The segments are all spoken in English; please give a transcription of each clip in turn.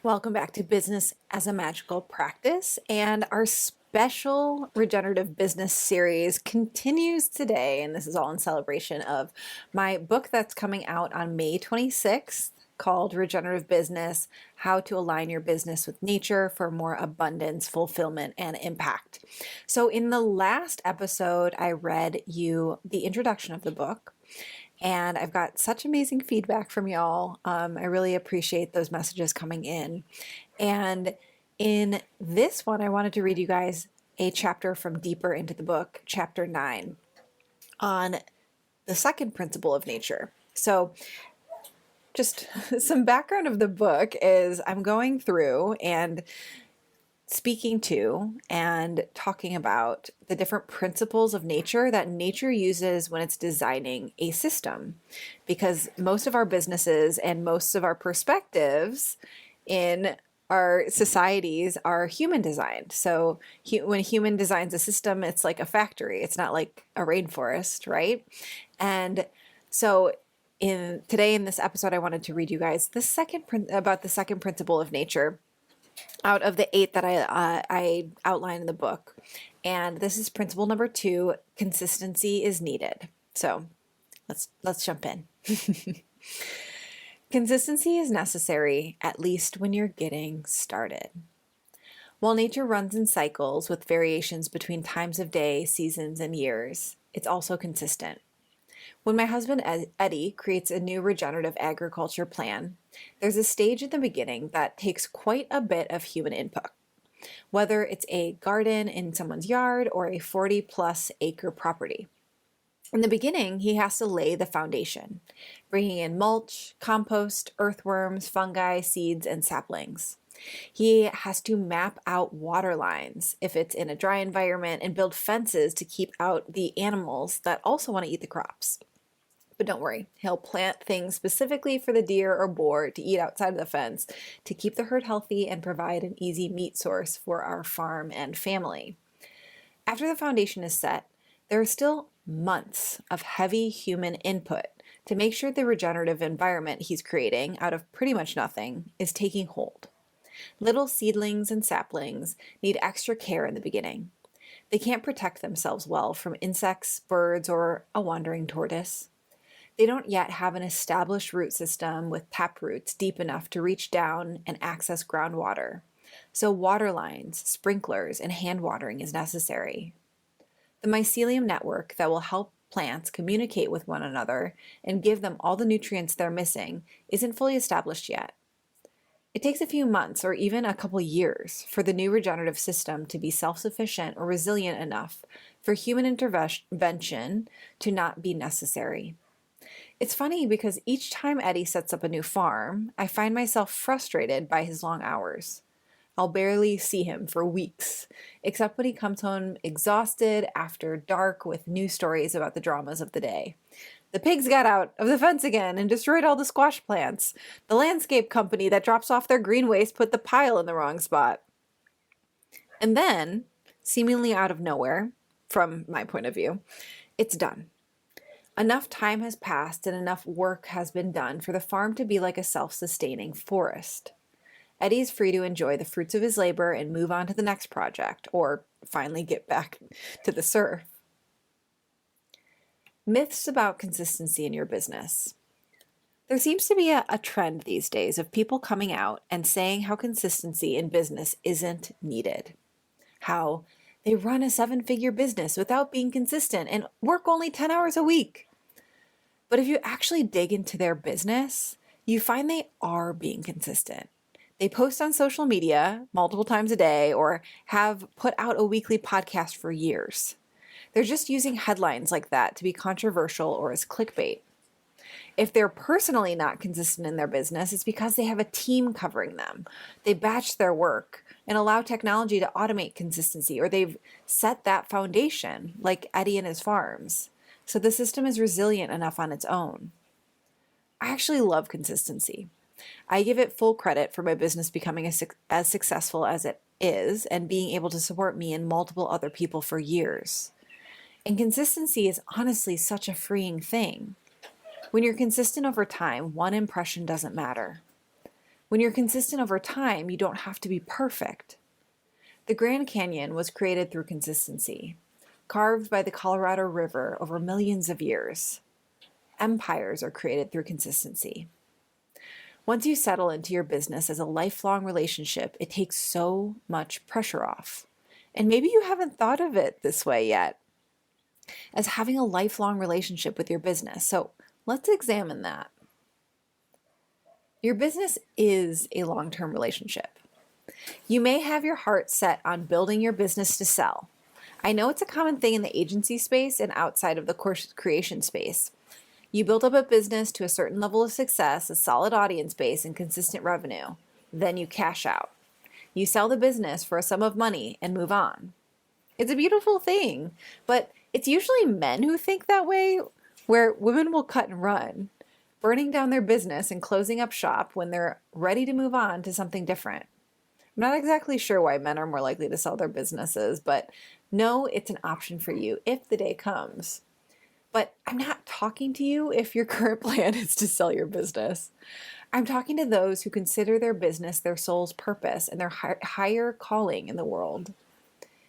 Welcome back to Business as a Magical Practice, and our special Regenerative Business series continues today, and this is all in celebration of my book that's coming out on May 26th called Regenerative Business: How to Align Your Business with Nature for More Abundance, Fulfillment, and Impact. So in the last episode, I read you the introduction of the book, and I've got such amazing feedback from y'all. I really appreciate those messages coming in. And in this one, I wanted to read you guys a chapter from deeper into the book, chapter 9, on the second principle of nature. So just some background of the book is I'm going through and speaking to and talking about the different principles of nature that nature uses when it's designing a system. Because most of our businesses and most of our perspectives in our societies are human designed. So when human designs a system, it's like a factory. It's not like a rainforest, right? And so in this episode, I wanted to read you guys about the second principle of nature out of the 8 that I outline in the book. And this is principle number 2: consistency is needed. So let's jump in. Consistency is necessary, at least when you're getting started. While nature runs in cycles with variations between times of day, seasons, and years, it's also consistent. When my husband Eddie creates a new regenerative agriculture plan, there's a stage in the beginning that takes quite a bit of human input. Whether it's a garden in someone's yard or a 40-plus acre property. In the beginning, he has to lay the foundation, bringing in mulch, compost, earthworms, fungi, seeds, and saplings. He has to map out water lines if it's in a dry environment and build fences to keep out the animals that also want to eat the crops. But don't worry, he'll plant things specifically for the deer or boar to eat outside of the fence to keep the herd healthy and provide an easy meat source for our farm and family. After the foundation is set, there are still months of heavy human input to make sure the regenerative environment he's creating out of pretty much nothing is taking hold. Little seedlings and saplings need extra care in the beginning. They can't protect themselves well from insects, birds, or a wandering tortoise. They don't yet have an established root system with tap roots deep enough to reach down and access groundwater. So water lines, sprinklers, and hand watering is necessary. The mycelium network that will help plants communicate with one another and give them all the nutrients they're missing isn't fully established yet. It takes a few months or even a couple years for the new regenerative system to be self-sufficient or resilient enough for human intervention to not be necessary. It's funny because each time Eddie sets up a new farm, I find myself frustrated by his long hours. I'll barely see him for weeks, except when he comes home exhausted after dark with news stories about the dramas of the day. The pigs got out of the fence again and destroyed all the squash plants. The landscape company that drops off their green waste put the pile in the wrong spot. And then, seemingly out of nowhere, from my point of view, it's done. Enough time has passed and enough work has been done for the farm to be like a self-sustaining forest. Eddie's free to enjoy the fruits of his labor and move on to the next project, or finally get back to the surf. Myths about consistency in your business. There seems to be a trend these days of people coming out and saying how consistency in business isn't needed. How they run a 7-figure business without being consistent and work only 10 hours a week. But if you actually dig into their business, you find they are being consistent. They post on social media multiple times a day or have put out a weekly podcast for years. They're just using headlines like that to be controversial or as clickbait. If they're personally not consistent in their business, it's because they have a team covering them. They batch their work and allow technology to automate consistency, or they've set that foundation, like Eddie and his farms. So the system is resilient enough on its own. I actually love consistency. I give it full credit for my business becoming as successful as it is and being able to support me and multiple other people for years. And consistency is honestly such a freeing thing. When you're consistent over time, one impression doesn't matter. When you're consistent over time, you don't have to be perfect. The Grand Canyon was created through consistency, carved by the Colorado River over millions of years. Empires are created through consistency. Once you settle into your business as a lifelong relationship, it takes so much pressure off. And maybe you haven't thought of it this way yet, as having a lifelong relationship with your business. So let's examine that. Your business is a long-term relationship. You may have your heart set on building your business to sell. I know it's a common thing in the agency space and outside of the course creation space. You build up a business to a certain level of success, a solid audience base, and consistent revenue. Then you cash out. You sell the business for a sum of money and move on. It's a beautiful thing, but it's usually men who think that way, where women will cut and run, burning down their business and closing up shop when they're ready to move on to something different. I'm not exactly sure why men are more likely to sell their businesses, but know it's an option for you if the day comes. But I'm not talking to you if your current plan is to sell your business. I'm talking to those who consider their business their soul's purpose and their higher calling in the world.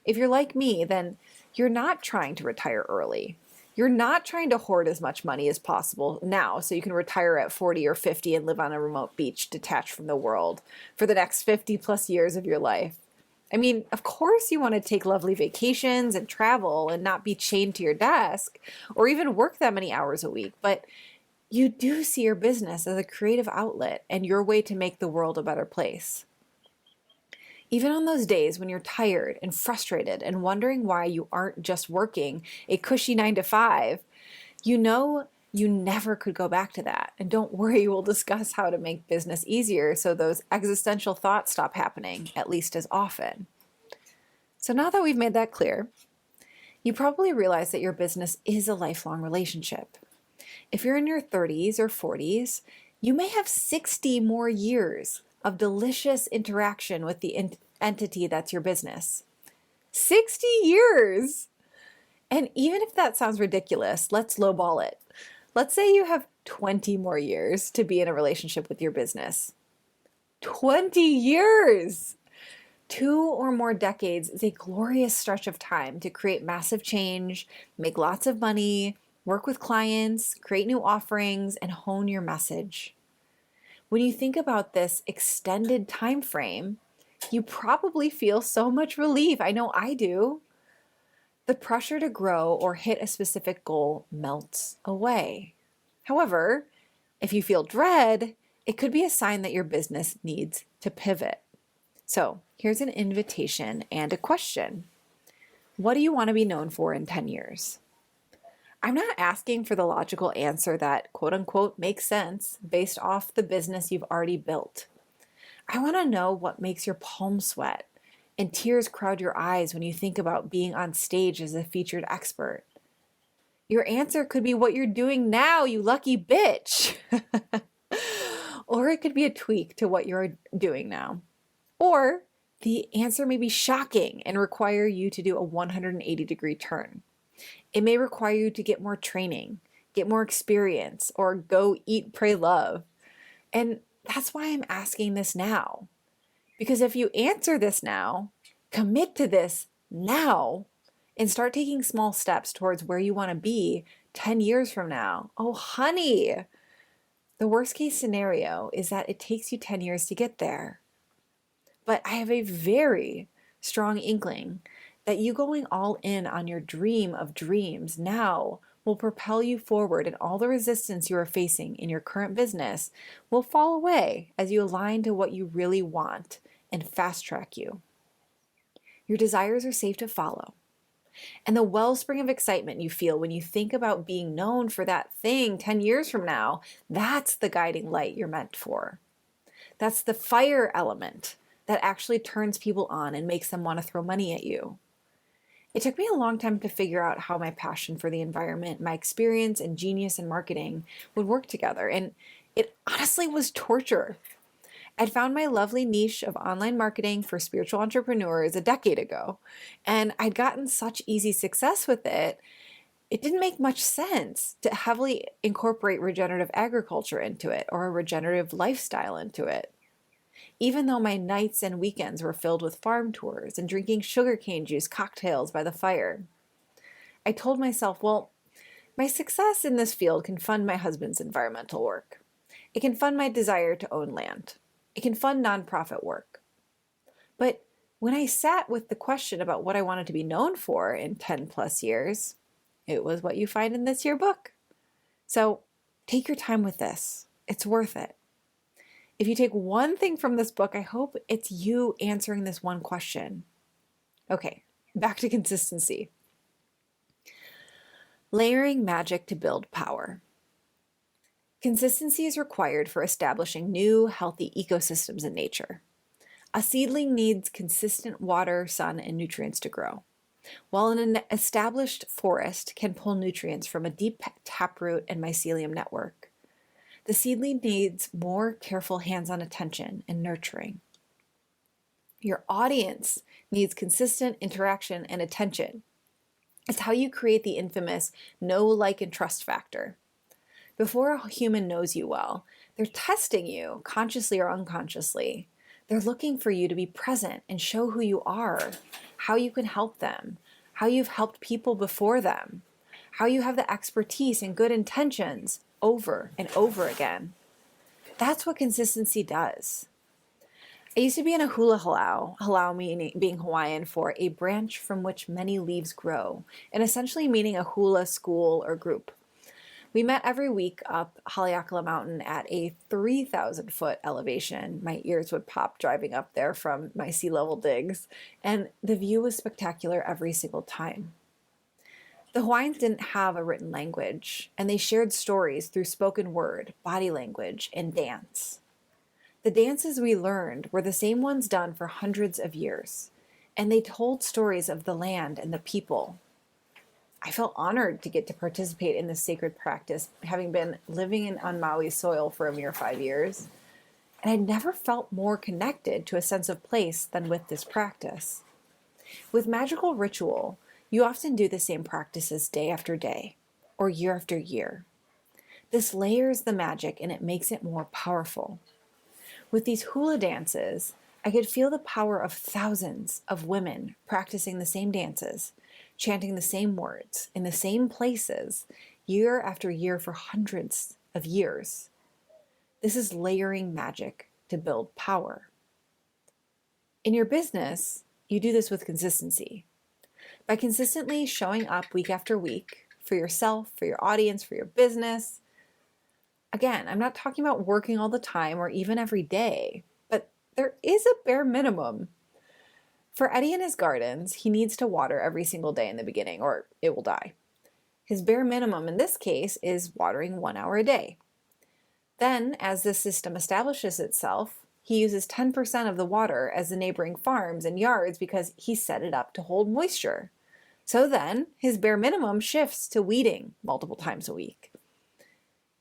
If you're like me, then you're not trying to retire early. You're not trying to hoard as much money as possible now so you can retire at 40 or 50 and live on a remote beach detached from the world for the next 50 plus years of your life. I mean, of course you want to take lovely vacations and travel and not be chained to your desk or even work that many hours a week, but you do see your business as a creative outlet and your way to make the world a better place. Even on those days when you're tired and frustrated and wondering why you aren't just working a cushy 9 to 5, you know you never could go back to that. And don't worry, we'll discuss how to make business easier so those existential thoughts stop happening at least as often. So now that we've made that clear, you probably realize that your business is a lifelong relationship. If you're in your 30s or 40s, you may have 60 more years of delicious interaction with the entity that's your business. 60 years! And even if that sounds ridiculous, let's lowball it. Let's say you have 20 more years to be in a relationship with your business. 20 years! 2 or more decades is a glorious stretch of time to create massive change, make lots of money, work with clients, create new offerings, and hone your message. When you think about this extended time frame, you probably feel so much relief. I know I do. The pressure to grow or hit a specific goal melts away. However, if you feel dread, it could be a sign that your business needs to pivot. So here's an invitation and a question. What do you want to be known for in 10 years? I'm not asking for the logical answer that quote unquote makes sense based off the business you've already built. I want to know what makes your palms sweat and tears crowd your eyes when you think about being on stage as a featured expert. Your answer could be what you're doing now, you lucky bitch. Or it could be a tweak to what you're doing now. Or the answer may be shocking and require you to do a 180-degree turn. It may require you to get more training, get more experience, or go eat, pray, love. And that's why I'm asking this now. Because if you answer this now, commit to this now, and start taking small steps towards where you want to be 10 years from now, oh honey, the worst case scenario is that it takes you 10 years to get there. But I have a very strong inkling that you going all in on your dream of dreams now will propel you forward, and all the resistance you are facing in your current business will fall away as you align to what you really want and fast track you. Your desires are safe to follow. And the wellspring of excitement you feel when you think about being known for that thing 10 years from now, that's the guiding light you're meant for. That's the fire element that actually turns people on and makes them want to throw money at you. It took me a long time to figure out how my passion for the environment, my experience, and genius in marketing would work together. And it honestly was torture. I'd found my lovely niche of online marketing for spiritual entrepreneurs a decade ago, and I'd gotten such easy success with it. It didn't make much sense to heavily incorporate regenerative agriculture into it or a regenerative lifestyle into it. even though my nights and weekends were filled with farm tours and drinking sugarcane juice cocktails by the fire. I told myself, well, my success in this field can fund my husband's environmental work. It can fund my desire to own land. It can fund nonprofit work. But when I sat with the question about what I wanted to be known for in 10 plus years, it was what you find in this year book. So take your time with this. It's worth it. If you take one thing from this book, I hope it's you answering this one question. Okay, back to consistency. Layering magic to build power. Consistency is required for establishing new, healthy ecosystems in nature. A seedling needs consistent water, sun, and nutrients to grow, while an established forest can pull nutrients from a deep taproot and mycelium network. The seedling needs more careful hands-on attention and nurturing. Your audience needs consistent interaction and attention. It's how you create the infamous know, like, and trust factor. Before a human knows you well, they're testing you, consciously or unconsciously. They're looking for you to be present and show who you are, how you can help them, how you've helped people before them, how you have the expertise and good intentions over and over again. That's what consistency does. I used to be in a hula halau meaning being Hawaiian for a branch from which many leaves grow, and essentially meaning a hula school or group. We met every week up Haleakala Mountain at a 3,000-foot elevation. My ears would pop driving up there from my sea level digs, and the view was spectacular every single time. The Hawaiians didn't have a written language, and they shared stories through spoken word, body language, and dance. The dances we learned were the same ones done for hundreds of years, and they told stories of the land and the people. I felt honored to get to participate in this sacred practice, having been living on Maui's soil for a mere 5 years. And I never felt more connected to a sense of place than with this practice. With magical ritual, you often do the same practices day after day, or year after year. This layers the magic and it makes it more powerful. With these hula dances, I could feel the power of thousands of women practicing the same dances, chanting the same words in the same places year after year for hundreds of years. This is layering magic to build power. In your business, you do this with consistency. By consistently showing up week after week for yourself, for your audience, for your business. Again, I'm not talking about working all the time or even every day, but there is a bare minimum. For Eddie and his gardens, he needs to water every single day in the beginning or it will die. His bare minimum in this case is watering 1 hour a day. Then, as this system establishes itself, he uses 10% of the water as the neighboring farms and yards because he set it up to hold moisture. So then, his bare minimum shifts to weeding multiple times a week.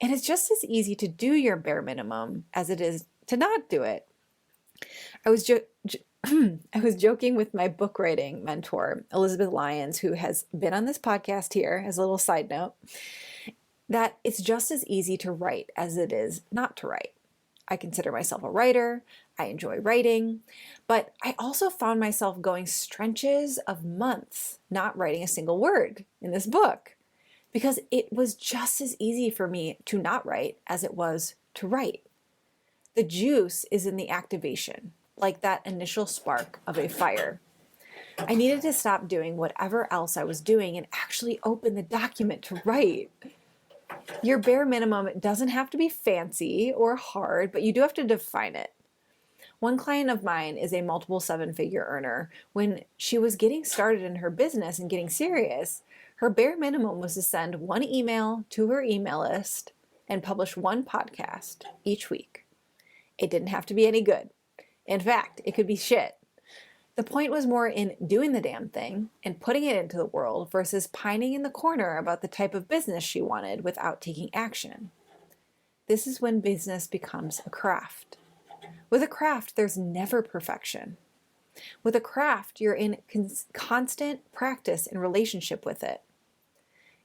And it's just as easy to do your bare minimum as it is to not do it. I was joking with my book writing mentor, Elizabeth Lyons, who has been on this podcast here as a little side note, that it's just as easy to write as it is not to write. I consider myself a writer. I enjoy writing, but I also found myself going stretches of months not writing a single word in this book because it was just as easy for me to not write as it was to write. The juice is in the activation, like that initial spark of a fire. I needed to stop doing whatever else I was doing and actually open the document to write. Your bare minimum doesn't have to be fancy or hard, but you do have to define it. One client of mine is a multiple 7-figure earner. When she was getting started in her business and getting serious, her bare minimum was to send 1 email to her email list and publish 1 podcast each week. It didn't have to be any good. In fact, it could be shit. The point was more in doing the damn thing and putting it into the world versus pining in the corner about the type of business she wanted without taking action. This is when business becomes a craft. With a craft, there's never perfection. With a craft, you're in constant practice and relationship with it.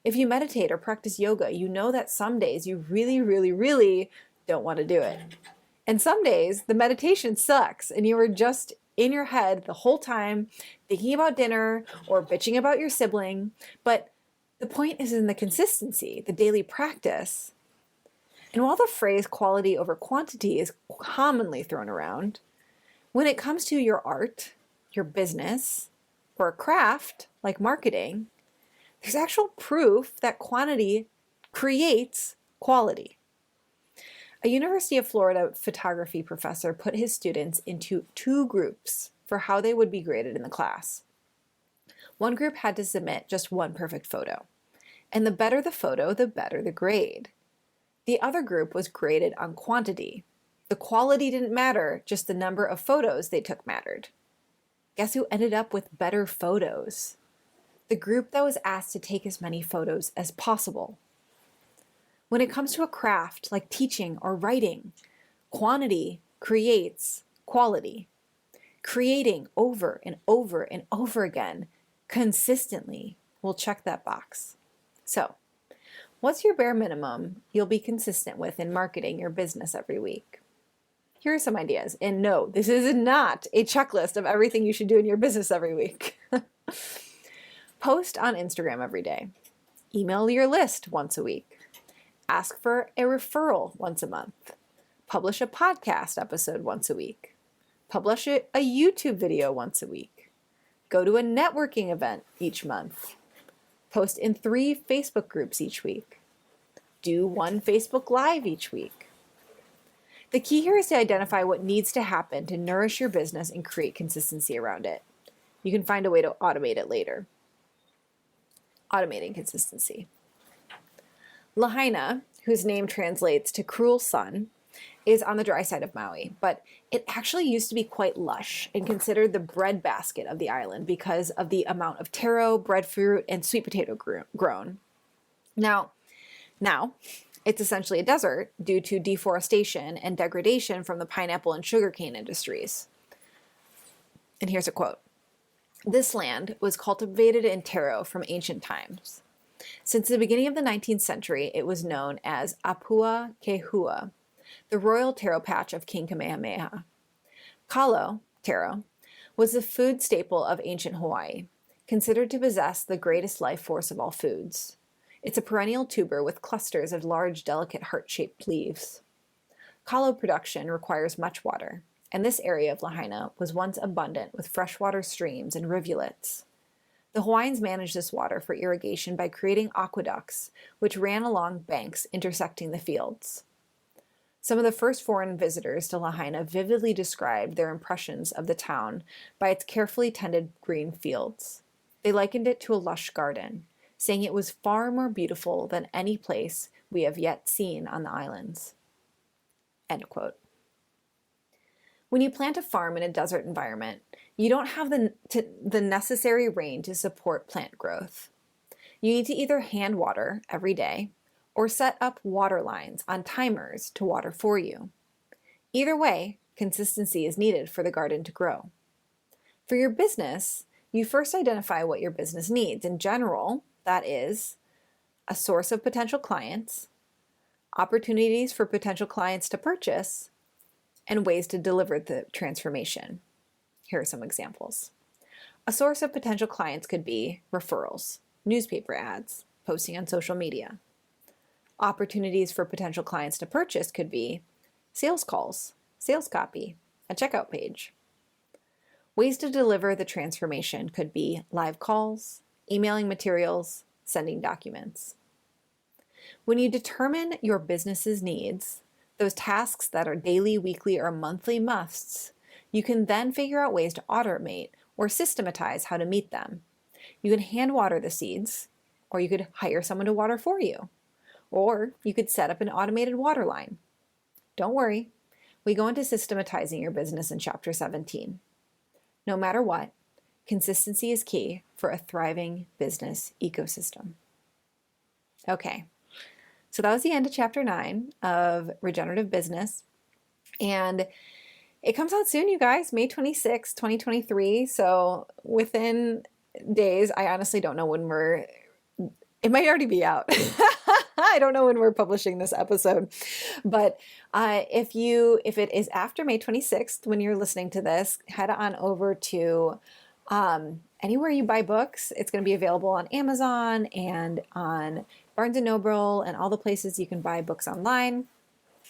If you meditate or practice yoga, you know that some days you really, really, really don't want to do it. And some days the meditation sucks and you are just in your head the whole time thinking about dinner or bitching about your sibling. But the point is in the consistency, the daily practice. And while the phrase quality over quantity is commonly thrown around, when it comes to your art, your business, or a craft like marketing, there's actual proof that quantity creates quality. A University of Florida photography professor put his students into 2 groups for how they would be graded in the class. One group had to submit just one perfect photo, and the better the photo, the better the grade. The other group was graded on quantity. The quality didn't matter, just the number of photos they took mattered. Guess who ended up with better photos? The group that was asked to take as many photos as possible. When it comes to a craft like teaching or writing, quantity creates quality. Creating over and over and over again consistently will check that box. So, what's your bare minimum you'll be consistent with in marketing your business every week? Here are some ideas. And no, this is not a checklist of everything you should do in your business every week. Post on Instagram every day. Email your list once a week. Ask for a referral once a month. Publish a podcast episode once a week. Publish a YouTube video once a week. Go to a networking event each month. Post in 3 Facebook groups each week. Do 1 Facebook Live each week. The key here is to identify what needs to happen to nourish your business and create consistency around it. You can find a way to automate it later. Automating consistency. Lahaina, whose name translates to cruel sun, is on the dry side of Maui, but it actually used to be quite lush and considered the breadbasket of the island because of the amount of taro, breadfruit, and sweet potato grown. Now, it's essentially a desert due to deforestation and degradation from the pineapple and sugarcane industries. And here's a quote. This land was cultivated in taro from ancient times. Since the beginning of the 19th century, it was known as Apua Kehua, the royal taro patch of King Kamehameha. Kalo, taro, was the food staple of ancient Hawaii, considered to possess the greatest life force of all foods. It's a perennial tuber with clusters of large, delicate heart-shaped leaves. Kalo production requires much water, and this area of Lahaina was once abundant with freshwater streams and rivulets. The Hawaiians managed this water for irrigation by creating aqueducts, which ran along banks intersecting the fields. Some of the first foreign visitors to Lahaina vividly described their impressions of the town by its carefully tended green fields. They likened it to a lush garden, saying it was far more beautiful than any place we have yet seen on the islands. End quote. When you plant a farm in a desert environment, you don't have the necessary rain to support plant growth. You need to either hand water every day or set up water lines on timers to water for you. Either way, consistency is needed for the garden to grow. For your business, you first identify what your business needs. In general, that is a source of potential clients, opportunities for potential clients to purchase, and ways to deliver the transformation. Here are some examples. A source of potential clients could be referrals, newspaper ads, posting on social media. Opportunities for potential clients to purchase could be sales calls, sales copy, a checkout page. Ways to deliver the transformation could be live calls, emailing materials, sending documents. When you determine your business's needs, those tasks that are daily, weekly, or monthly musts, you can then figure out ways to automate or systematize how to meet them. You can hand water the seeds, or you could hire someone to water for you, or you could set up an automated water line. Don't worry, we go into systematizing your business in Chapter 17. No matter what, consistency is key for a thriving business ecosystem. Okay, so that was the end of Chapter 9 of Regenerative Business. And it comes out soon, you guys, May 26, 2023. So within days, I honestly don't know when it might already be out. I don't know when we're publishing this episode, but if it is after May 26th, when you're listening to this, head on over to anywhere you buy books. It's going to be available on Amazon and on Barnes and Noble and all the places you can buy books online.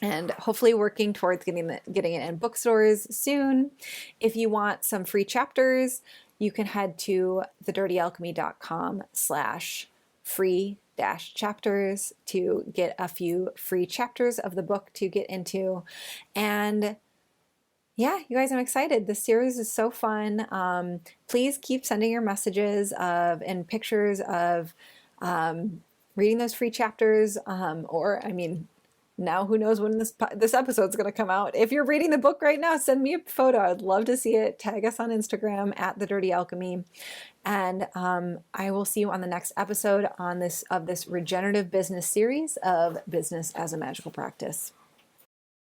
And hopefully working towards getting it in bookstores soon. If you want some free chapters, you can head to thedirtyalchemy.com/free-chapters to get a few free chapters of the book to get into. And yeah, you guys, I'm excited. This series is so fun. Please keep sending your messages and pictures of reading those free chapters. Now who knows when this episode's going to come out. If you're reading the book right now, send me a photo. I'd love to see it. Tag us on Instagram at The Dirty Alchemy. And I will see you on the next episode of this regenerative business series of Business as a Magical Practice.